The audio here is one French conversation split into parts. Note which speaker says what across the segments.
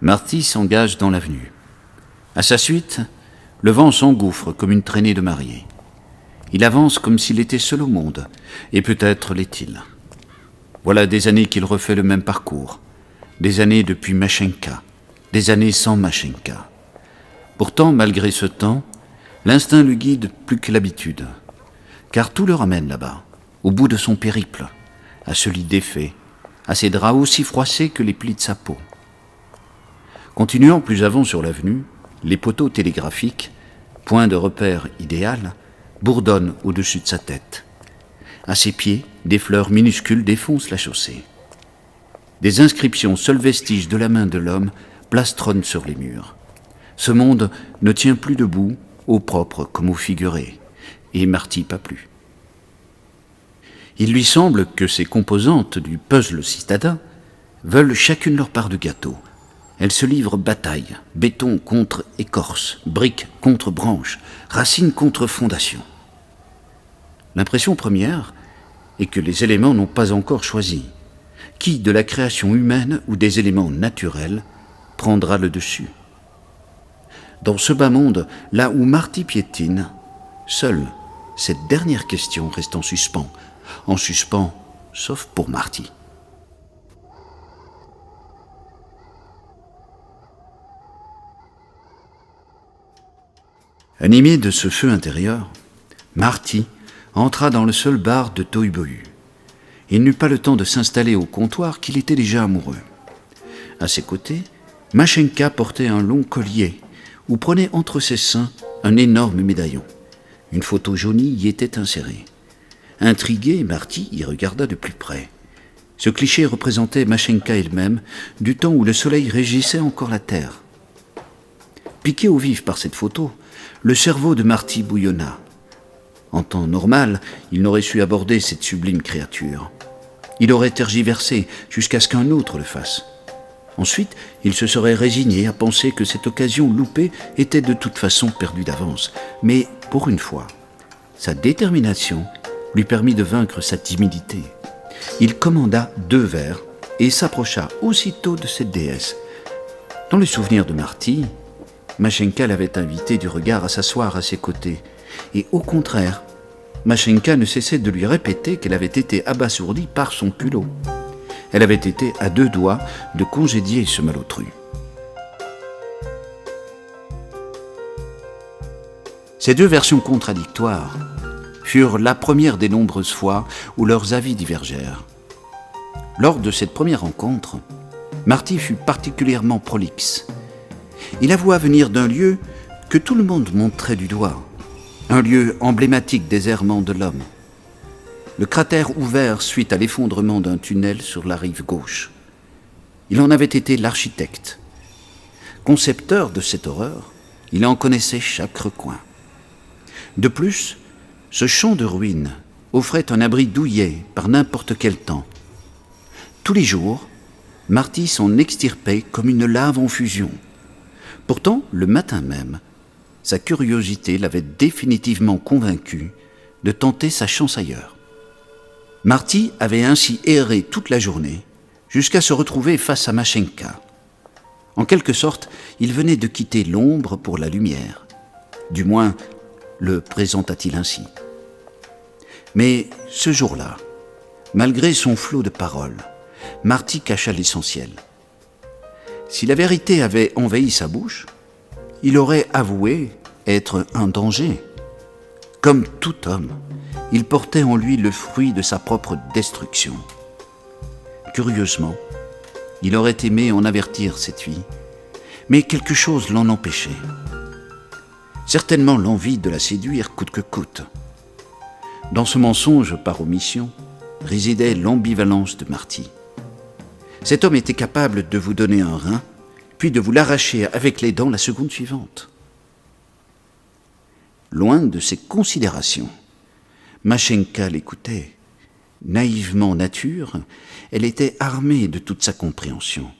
Speaker 1: Marty s'engage dans l'avenue. À sa suite, le vent s'engouffre comme une traînée de mariés. Il avance comme s'il était seul au monde, et peut-être l'est-il. Voilà des années qu'il refait le même parcours, des années depuis Machenka, des années sans Machenka. Pourtant, malgré ce temps, l'instinct le guide plus que l'habitude, car tout le ramène là-bas, au bout de son périple, à ce lit défait, à ses draps aussi froissés que les plis de sa peau. Continuant plus avant sur l'avenue, les poteaux télégraphiques, point de repère idéal, bourdonnent au-dessus de sa tête. À ses pieds, des fleurs minuscules défoncent la chaussée. Des inscriptions, seuls vestiges de la main de l'homme, plastronnent sur les murs. Ce monde ne tient plus debout, au propre comme au figuré, et Marty pas plus. Il lui semble que ces composantes du puzzle citadin veulent chacune leur part de gâteau. Elles se livrent bataille, béton contre écorce, brique contre branche, racine contre fondation. L'impression première est que les éléments n'ont pas encore choisi. Qui de la création humaine ou des éléments naturels prendra le dessus? Dans ce bas monde, là où Marty piétine, seule cette dernière question reste en suspens, sauf pour Marty. Animé de ce feu intérieur, Marty entra dans le seul bar de Tohubohu. Il n'eut pas le temps de s'installer au comptoir qu'il était déjà amoureux. À ses côtés, Machenka portait un long collier ou prenait entre ses seins un énorme médaillon. Une photo jaunie y était insérée. Intrigué, Marty y regarda de plus près. Ce cliché représentait Machenka elle-même, du temps où le soleil régissait encore la terre. Piqué au vif par cette photo, le cerveau de Marty bouillonna. En temps normal, il n'aurait su aborder cette sublime créature. Il aurait tergiversé jusqu'à ce qu'un autre le fasse. Ensuite, il se serait résigné à penser que cette occasion loupée était de toute façon perdue d'avance. Mais, pour une fois, sa détermination lui permit de vaincre sa timidité. Il commanda 2 verres et s'approcha aussitôt de cette déesse. Dans le souvenir de Marty, Machenka l'avait invité du regard à s'asseoir à ses côtés. Et au contraire, Machenka ne cessait de lui répéter qu'elle avait été abasourdie par son culot. Elle avait été à 2 doigts de congédier ce malotru. Ces 2 versions contradictoires furent la première des nombreuses fois où leurs avis divergèrent. Lors de cette première rencontre, Marty fut particulièrement prolixe. Il avoua venir d'un lieu que tout le monde montrait du doigt, un lieu emblématique des errements de l'homme. Le cratère ouvert suite à l'effondrement d'un tunnel sur la rive gauche. Il en avait été l'architecte. Concepteur de cette horreur, il en connaissait chaque recoin. De plus, ce champ de ruines offrait un abri douillet par n'importe quel temps. Tous les jours, Marty s'en extirpait comme une lave en fusion. Pourtant, le matin même, sa curiosité l'avait définitivement convaincu de tenter sa chance ailleurs. Marty avait ainsi erré toute la journée jusqu'à se retrouver face à Machenka. En quelque sorte, il venait de quitter l'ombre pour la lumière. Du moins, le présenta-t-il ainsi. Mais ce jour-là, malgré son flot de paroles, Marty cacha l'essentiel. Si la vérité avait envahi sa bouche, il aurait avoué être un danger. Comme tout homme, il portait en lui le fruit de sa propre destruction. Curieusement, il aurait aimé en avertir cette fille, mais quelque chose l'en empêchait. Certainement l'envie de la séduire coûte que coûte. Dans ce mensonge par omission résidait l'ambivalence de Marty. Cet homme était capable de vous donner un rein, puis de vous l'arracher avec les dents la seconde suivante. Loin de ces considérations, Machenka l'écoutait. Naïvement nature, elle était armée de toute sa compréhension.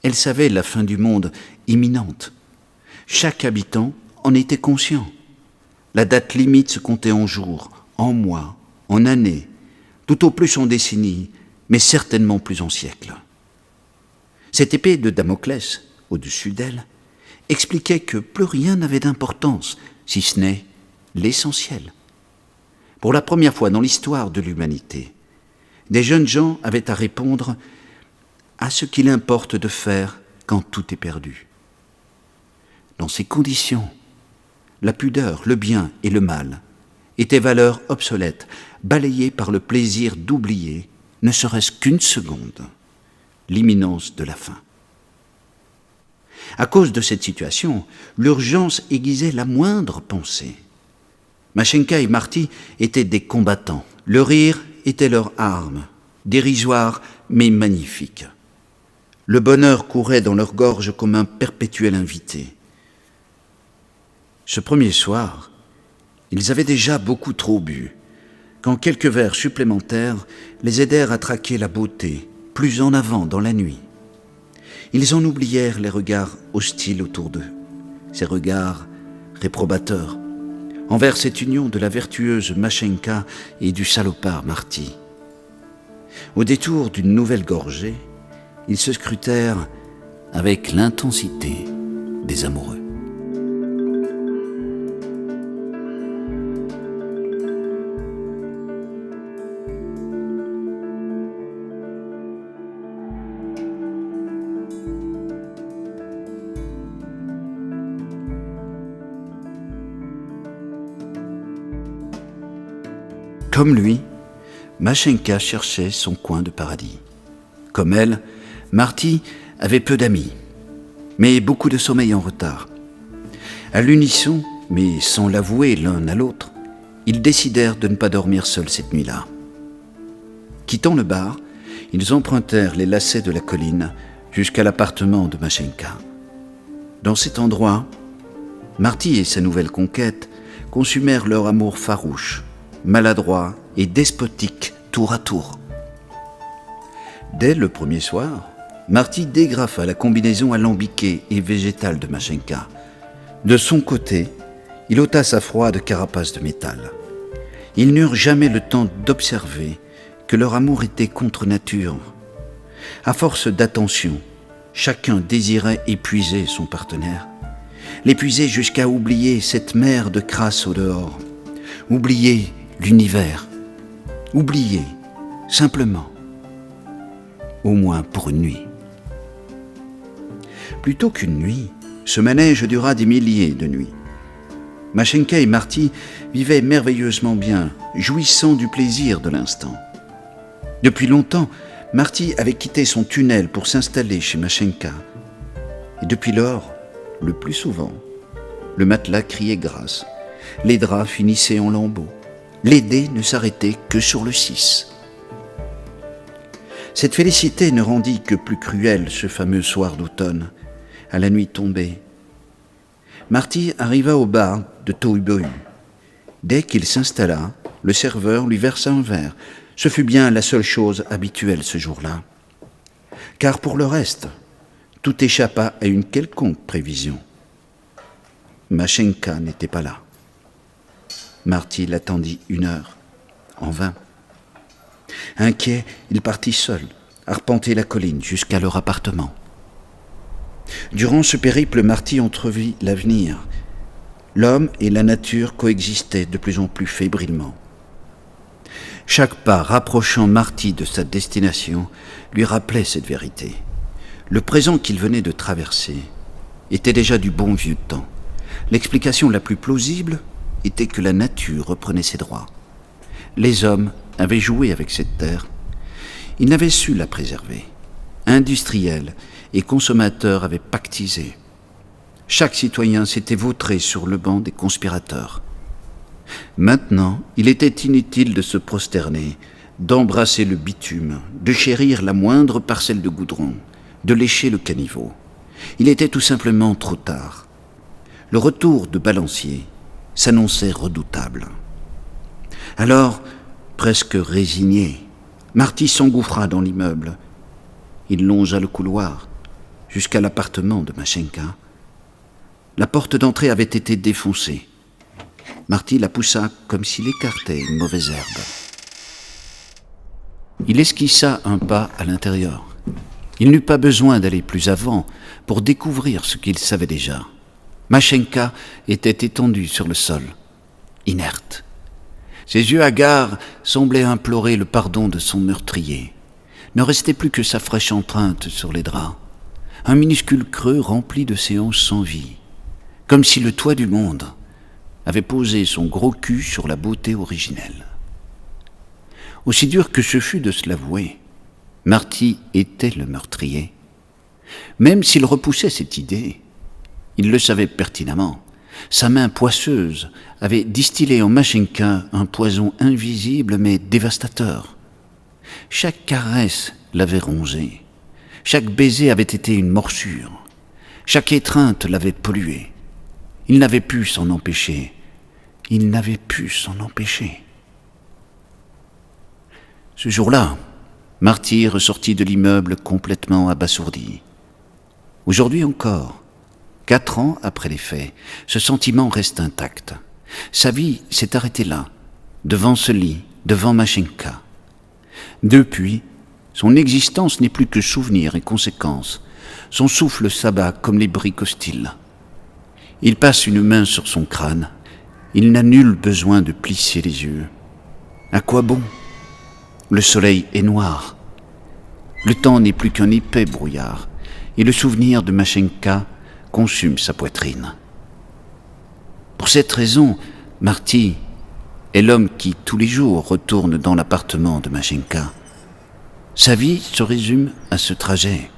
Speaker 1: Elle savait la fin du monde imminente. Chaque habitant en était conscient. La date limite se comptait en jours, en mois, en années, tout au plus en décennies, mais certainement plus en siècles. Cette épée de Damoclès au-dessus d'elle, expliquait que plus rien n'avait d'importance, si ce n'est l'essentiel. Pour la première fois dans l'histoire de l'humanité, des jeunes gens avaient à répondre à ce qu'il importe de faire quand tout est perdu. Dans ces conditions, la pudeur, le bien et le mal étaient valeurs obsolètes, balayées par le plaisir d'oublier, ne serait-ce qu'une seconde, l'imminence de la fin. À cause de cette situation, l'urgence aiguisait la moindre pensée. Mashenka et Marty étaient des combattants. Le rire était leur arme, dérisoire mais magnifique. Le bonheur courait dans leur gorge comme un perpétuel invité. Ce premier soir, ils avaient déjà beaucoup trop bu, quand quelques verres supplémentaires les aidèrent à traquer la beauté, plus en avant dans la nuit. Ils en oublièrent les regards hostiles autour d'eux, ces regards réprobateurs, envers cette union de la vertueuse Mashenka et du salopard Marty. Au détour d'une nouvelle gorgée, ils se scrutèrent avec l'intensité des amoureux. Comme lui, Mashenka cherchait son coin de paradis. Comme elle, Marty avait peu d'amis, mais beaucoup de sommeil en retard. À l'unisson, mais sans l'avouer l'un à l'autre, ils décidèrent de ne pas dormir seuls cette nuit-là. Quittant le bar, ils empruntèrent les lacets de la colline jusqu'à l'appartement de Mashenka. Dans cet endroit, Marty et sa nouvelle conquête consumèrent leur amour farouche, maladroit et despotique tour à tour. Dès le premier soir, Marty dégrafa la combinaison alambiquée et végétale de Mashenka. De son côté, il ôta sa froide carapace de métal. Ils n'eurent jamais le temps d'observer que leur amour était contre nature. À force d'attention, chacun désirait épuiser son partenaire, l'épuiser jusqu'à oublier cette mer de crasse au dehors, oublier l'univers, oublier, simplement, au moins pour une nuit. Plutôt qu'une nuit, ce manège dura des milliers de nuits. Mashenka et Marty vivaient merveilleusement bien, jouissant du plaisir de l'instant. Depuis longtemps, Marty avait quitté son tunnel pour s'installer chez Mashenka. Et depuis lors, le plus souvent, le matelas criait grâce, les draps finissaient en lambeaux. Les dés ne s'arrêtaient que sur le 6. Cette félicité ne rendit que plus cruel ce fameux soir d'automne, à la nuit tombée. Marty arriva au bar de Tohubohu. Dès qu'il s'installa, le serveur lui versa un verre. Ce fut bien la seule chose habituelle ce jour-là. Car pour le reste, tout échappa à une quelconque prévision. Mashenka n'était pas là. Marty l'attendit 1 heure, en vain. Inquiet, il partit seul, arpenter la colline jusqu'à leur appartement. Durant ce périple, Marty entrevit l'avenir. L'homme et la nature coexistaient de plus en plus fébrilement. Chaque pas rapprochant Marty de sa destination lui rappelait cette vérité. Le présent qu'il venait de traverser était déjà du bon vieux temps. L'explication la plus plausible était que la nature reprenait ses droits. Les hommes avaient joué avec cette terre. Ils n'avaient su la préserver. Industriels et consommateurs avaient pactisé. Chaque citoyen s'était vautré sur le banc des conspirateurs. Maintenant, il était inutile de se prosterner, d'embrasser le bitume, de chérir la moindre parcelle de goudron, de lécher le caniveau. Il était tout simplement trop tard. Le retour de Balancier s'annonçait redoutable. Alors, presque résigné, Marty s'engouffra dans l'immeuble. Il longea le couloir jusqu'à l'appartement de Mashenka. La porte d'entrée avait été défoncée. Marty la poussa comme s'il écartait une mauvaise herbe. Il esquissa un pas à l'intérieur. Il n'eut pas besoin d'aller plus avant pour découvrir ce qu'il savait déjà. Machenka était étendue sur le sol, inerte. Ses yeux hagards semblaient implorer le pardon de son meurtrier. Ne restait plus que sa fraîche empreinte sur les draps, un minuscule creux rempli de ses hanches sans vie, comme si le toit du monde avait posé son gros cul sur la beauté originelle. Aussi dur que ce fût de se l'avouer, Marty était le meurtrier. Même s'il repoussait cette idée, il le savait pertinemment. Sa main poisseuse avait distillé en Machenka un poison invisible mais dévastateur. Chaque caresse l'avait rongé. Chaque baiser avait été une morsure. Chaque étreinte l'avait pollué. Il n'avait pu s'en empêcher. Il n'avait pu s'en empêcher. Ce jour-là, Marty ressortit de l'immeuble complètement abasourdi. Aujourd'hui encore, 4 ans après les faits, ce sentiment reste intact. Sa vie s'est arrêtée là, devant ce lit, devant Machenka. Depuis, son existence n'est plus que souvenir et conséquence. Son souffle s'abat comme les briques hostiles. Il passe une main sur son crâne. Il n'a nul besoin de plisser les yeux. À quoi bon ? Le soleil est noir. Le temps n'est plus qu'un épais brouillard. Et le souvenir de Machenka consume sa poitrine. Pour cette raison, Marty est l'homme qui, tous les jours, retourne dans l'appartement de Machenka. Sa vie se résume à ce trajet.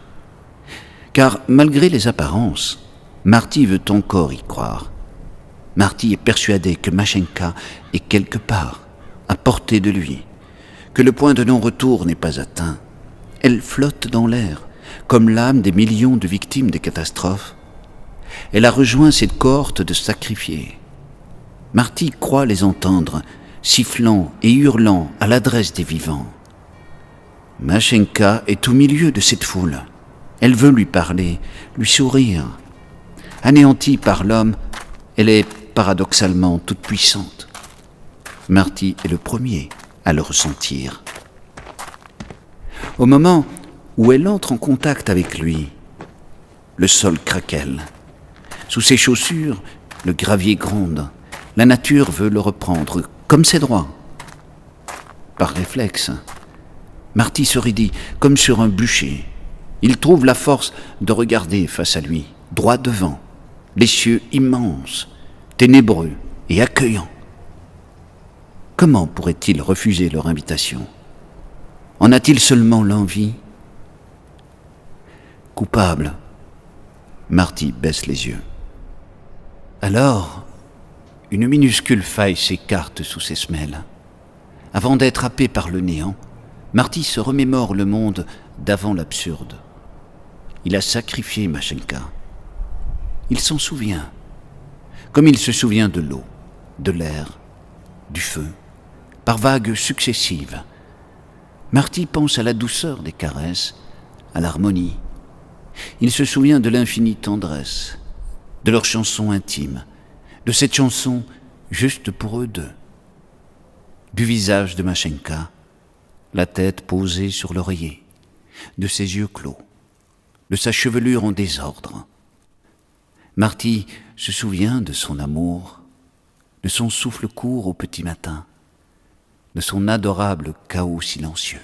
Speaker 1: Car malgré les apparences, Marty veut encore y croire. Marty est persuadé que Machenka est quelque part, à portée de lui, que le point de non-retour n'est pas atteint. Elle flotte dans l'air, comme l'âme des millions de victimes des catastrophes. Elle a rejoint cette cohorte de sacrifiés. Marty croit les entendre, sifflant et hurlant à l'adresse des vivants. Machenka est au milieu de cette foule. Elle veut lui parler, lui sourire. Anéantie par l'homme, elle est paradoxalement toute puissante. Marty est le premier à le ressentir. Au moment où elle entre en contact avec lui, le sol craquelle. Sous ses chaussures, le gravier gronde. La nature veut le reprendre, comme ses droits. Par réflexe, Marty se raidit comme sur un bûcher. Il trouve la force de regarder face à lui, droit devant, les cieux immenses, ténébreux et accueillants. Comment pourrait-il refuser leur invitation ? En a-t-il seulement l'envie ? Coupable, Marty baisse les yeux. Alors, une minuscule faille s'écarte sous ses semelles. Avant d'être happé par le néant, Marty se remémore le monde d'avant l'absurde. Il a sacrifié Machenka. Il s'en souvient, comme il se souvient de l'eau, de l'air, du feu, par vagues successives. Marty pense à la douceur des caresses, à l'harmonie. Il se souvient de l'infinie tendresse, de leur chanson intime, de cette chanson juste pour eux deux. Du visage de Machenka, la tête posée sur l'oreiller, de ses yeux clos, de sa chevelure en désordre. Marty se souvient de son amour, de son souffle court au petit matin, de son adorable chaos silencieux.